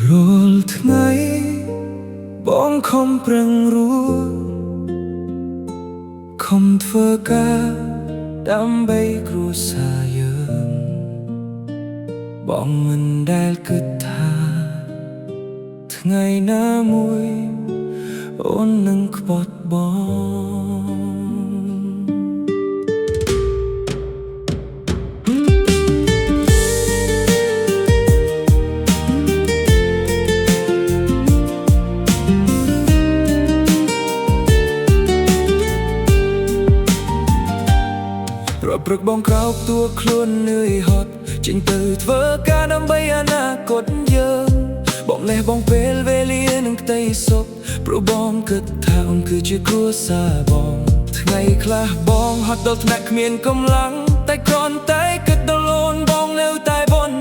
រាល់ថ្ងៃបងខំប្រឹងរួចខំធ្វើការដើម្បីគ្រួសារយើងបងមិនដែលគិតថាថ្ងៃណាមួយអូននឹងខ្វត់បងរាល់ព្រឹកបងក្រោកតួខ្លួននឿយហត់ចេញទៅធ្វើការដើម្បីអនាគតយើងបងលះបងពេលវេលានឹងក្តីសុខព្រោះបងគិតថាអូនគឺជាគ្រួសារបងថ្ងៃខ្លះបងហត់ដល់ថ្នាក់គ្មានកម្លាំងតែគ្រាន់តែគិតដល់អូនបងនៅតែបន់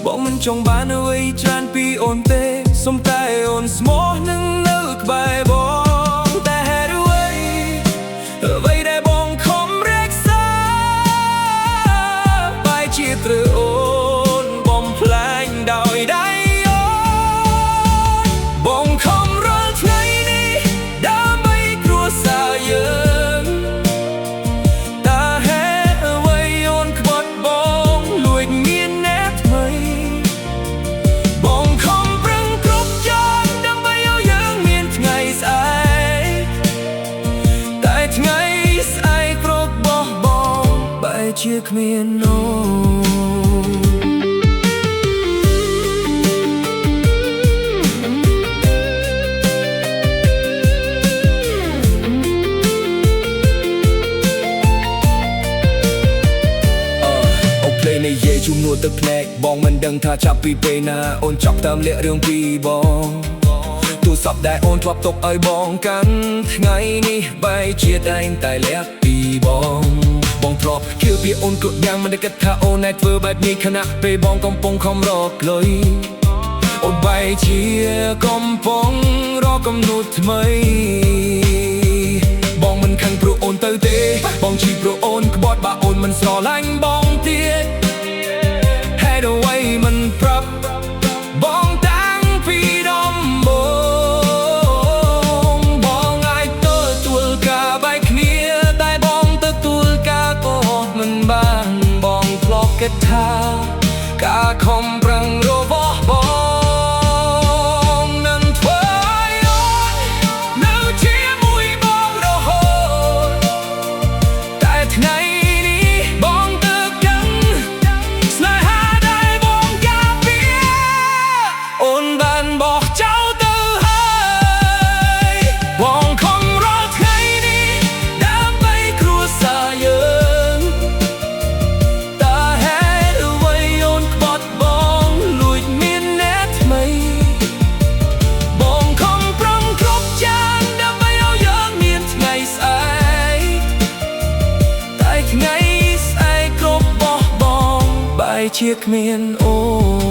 បងមិនចង់បានអ្វីច្រើនពីអូនទេសុំតែអូនស្មោះនឹងនៅក្បែរបងតែហេតុអ្វីដែលបងខំរក្សាបែរជាត្រូវអូនបំផ្លាញដោយដៃបងខំរាល់ថ្ងៃនេះដើម្បីគ្រួសារយើងតើហេតុអ្វីអូនខ្វត់បងលួចមានអ្នកថ្មីបងខំប្រឹងគ្រប់យ៉ាងដើម្បីឲ្យយើងមានថ្ងៃស្អែកតែថ្ងៃស្អែករបស់បងបែរជាគ្មានអូននិយាយជំនួសទឹកភ្នែកបងមិនដឹងថាចាប់ពីពេលណាអូនចប់តាមលាក់រឿងពីបងទូរស័ព្ទដែលអូនធ្លាប់ទុកឲ្យបងកាន់ថ្ងៃនេះបែរជាតែងតែលាក់ពីបងធ្លាប់ជឿពីអូនគ្រប់យ៉ាងមិនได้គិតថាអូនណែធ្វើបែបនេះខណៈពេលបងកំពុងខំរកលុយអូនបែរជាកំពុងរកកំណត់ថ្មីបងមិនខឹងព្រោះអូនទៅទេបងឈឺព្រោះអូនក្បត់បើអូនមិនស្រឡាញ់បងទៀតហេតុអ្វីមិនប្រាប់បងតាំងពីដំបូងបងអាចទទួលការបែកគ្នាតែបងទទួលការក៏មិនបានបងធ្លាប់គិតថាការខំប្រឹងរបស់បងនឹងធ្វើឲ្យអូននៅជាមួយបងរហូតតែថ្ងៃនេះបងទៅដឹងស្នេហាដែលបងការពារអូនបានបោះចោលទៅហើយបងខំរាល់ថ្ងៃនេះដើម្បីគ្រួសារយើងតើហេតុអ្វីអូនខ្វត់បងលួចមានអ្នកថ្មីបងខំប្រឹងគ្រប់យ៉ាងដើម្បីឲ្យយើងមានថ្ងៃស្អែកតែថ្ងៃស្អែករបស់បងបែរជាគ្មានអូន